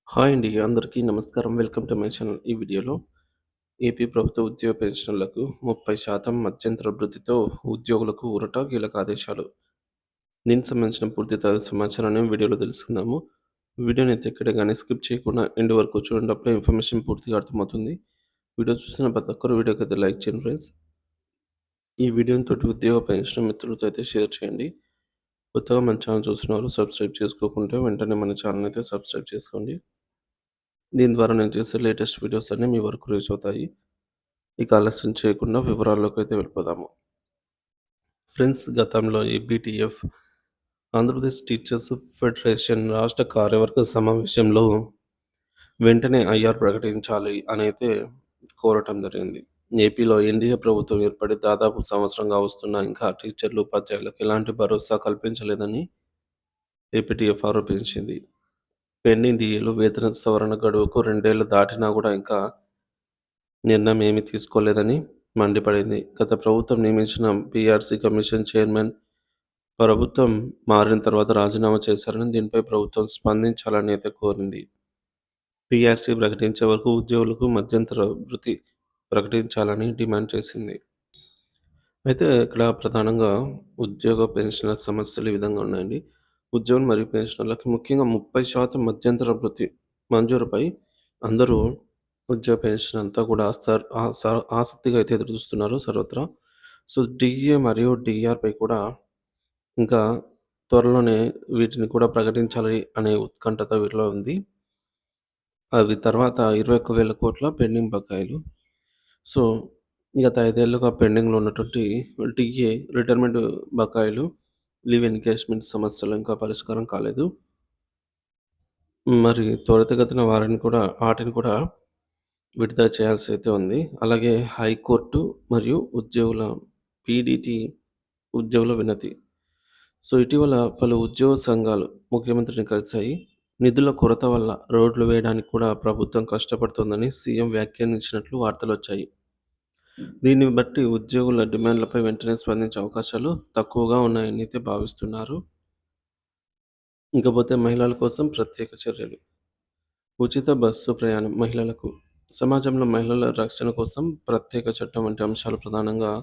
Hi అండి. అందరికీ నమస్కారం. Welcome to my channel. ఈ వీడియోలో ఏపీ ప్రభుత్వ ఉద్యోగ పెన్షన్లకు 30% మధ్యంతర వృద్ధితో ఉద్యోగులకు ఊరట, కీలక ఆదేశాలు. దీనికి సంబంధించిన పూర్తి సమాచారాన్ని వీడియోలో తెలుసుకుందాము. వీడియోని అయితే ఎక్కడ గానీ స్కిప్ చేయకుండా ఎండ్ వరకు చూడండి. అప్పుడే ఇన్ఫర్మేషన్ పూర్తిగా అర్థమవుతుంది. వీడియో చూస్తున్న ప్రతి ఒక్కరు వీడియోకి అయితే లైక్ చేయండి ఫ్రెండ్స్. ఈ వీడియోని తోటి ఉద్యోగ పెన్షన్ మిత్రులతో అయితే షేర్ చేయండి. కొత్తగా మన ఛానల్ చూస్తున్న వాళ్ళు సబ్స్క్రైబ్ చేసుకోకుంటే వెంటనే మన ఛానల్ అయితే సబ్స్క్రైబ్ చేసుకోండి. దీని ద్వారా నేను చేసే లేటెస్ట్ వీడియోస్ అన్నీ మీ వరకు రీచ్ అవుతాయి. ఇక ఆలస్యం చేయకుండా వివరాల్లోకి అయితే వెళ్ళిపోదాము. ఫ్రెండ్స్, గతంలో ఏబీటీఎఫ్ ఆంధ్రప్రదేశ్ టీచర్స్ ఫెడరేషన్ రాష్ట్ర కార్యవర్గ సమావేశంలో వెంటనే ఐఆర్ ప్రకటించాలి అని అయితే కోరటం జరిగింది. ఏపీలో ఎన్డీఏ ప్రభుత్వం ఏర్పడి దాదాపు సంవత్సరంగా వస్తున్నా ఇంకా టీచర్లు, ఉపాధ్యాయులకు ఎలాంటి భరోసా కల్పించలేదని ఏపీటీఎఫ్ ఆరోపించింది. పెండింగ్ డీఏలు, వేతన సవరణ గడువుకు 2 ఏళ్లు దాటినా కూడా ఇంకా నిర్ణయం ఏమీ తీసుకోలేదని మండిపడింది. గత ప్రభుత్వం నియమించిన పీఆర్సీ కమిషన్ చైర్మన్ ప్రభుత్వం మారిన తర్వాత రాజీనామా చేశారని, దీనిపై ప్రభుత్వం స్పందించాలని అయితే కోరింది. పీఆర్సీ ప్రకటించే వరకు ఉద్యోగులకు మధ్యంతర భృతి ప్రకటించాలని డిమాండ్ చేసింది. అయితే ఇక్కడ ప్రధానంగా ఉద్యోగ పెన్షన్ల సమస్యలు ఈ విధంగా ఉన్నాయండి. ఉద్యోగం మరియు పెన్షనర్లకు ముఖ్యంగా 30% మధ్యంతర భృతి మంజూరుపై అందరూ ఉద్యోగ పెన్షన్ అంతా కూడా ఆసక్తిగా అయితే ఎదురుచూస్తున్నారు సర్వత్రా. సో డీఏ మరియు డీఆర్‌పై కూడా ఇంకా త్వరలోనే వీటిని కూడా ప్రకటించాలి అనే ఉత్కంఠత వీరిలో ఉంది. అవి తర్వాత 21,000 కోట్ల పెండింగ్ బకాయిలు. సో గత 5 ఏళ్లుగా పెండింగ్‌లో ఉన్నటువంటి డీఏ, రిటైర్మెంట్ బకాయిలు, లీవ్ ఎన్‌కేజ్‌మెంట్ సమస్యలు ఇంకా పరిష్కారం కాలేదు. మరి త్వరితగతిన వాటిని కూడా విడుదల చేయాల్సి అయితే ఉంది. అలాగే హైకోర్టు మరియు పీడీటీ ఉద్యోగుల వినతి. సో ఇటీవల పలు ఉద్యోగ సంఘాలు ముఖ్యమంత్రిని కలిశాయి. నిధుల కొరత వల్ల రోడ్లు వేయడానికి కూడా ప్రభుత్వం కష్టపడుతోందని సీఎం వ్యాఖ్యానించినట్లు వార్తలొచ్చాయి. దీన్ని బట్టి ఉద్యోగుల డిమాండ్లపై వెంటనే స్పందించే అవకాశాలు తక్కువగా ఉన్నాయని అయితే భావిస్తున్నారు. ఇకపోతే మహిళల కోసం ప్రత్యేక చర్యలు. ఉచిత బస్సు ప్రయాణం మహిళలకు. సమాజంలో మహిళల రక్షణ కోసం ప్రత్యేక చట్టం వంటి అంశాలు ప్రధానంగా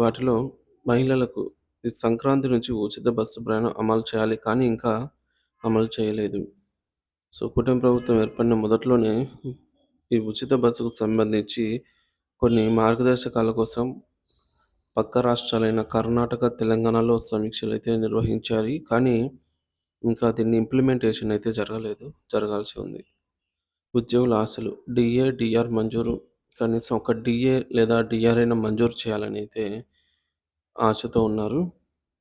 వాటిలో మహిళలకు ఈ సంక్రాంతి నుంచి ఉచిత బస్సు ప్రయాణం అమలు చేయాలి, కానీ ఇంకా అమలు చేయలేదు. సో కూటమి ప్రభుత్వం ఏర్పడిన మొదట్లోనే ఈ ఉచిత బస్సుకు సంబంధించి కొన్ని మార్గదర్శకాల కోసం పక్క రాష్ట్రాలైన కర్ణాటక, తెలంగాణలో సమీక్షలు అయితే నిర్వహించారు. కానీ ఇంకా దీన్ని ఇంప్లిమెంటేషన్ అయితే జరగాల్సి ఉంది. ఉద్యోగుల ఆశలు. డీఏ, డీఆర్ మంజూరు. కనీసం ఒక డీఏ లేదా డీఆర్ అయినా మంజూరు చేయాలని అయితే ఆశతో ఉన్నారు.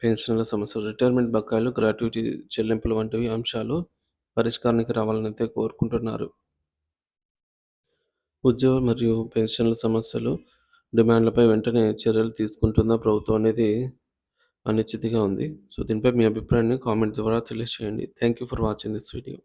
పెన్షన్ల సమస్యలు, రిటైర్మెంట్ బకాయిలు, గ్రాట్యుటీ చెల్లింపులు వంటివి అంశాలు పరిష్కారానికి రావాలని అయితే కోరుకుంటున్నారు. ఉద్యోగ మరియు పెన్షన్ల సమస్యలు, డిమాండ్లపై వెంటనే చర్యలు తీసుకుంటుందా ప్రభుత్వం అనేది అనిశ్చితిగా ఉంది. సో దీనిపై మీ అభిప్రాయాన్ని కామెంట్ ద్వారా తెలియజేయండి. Thank you for watching this video.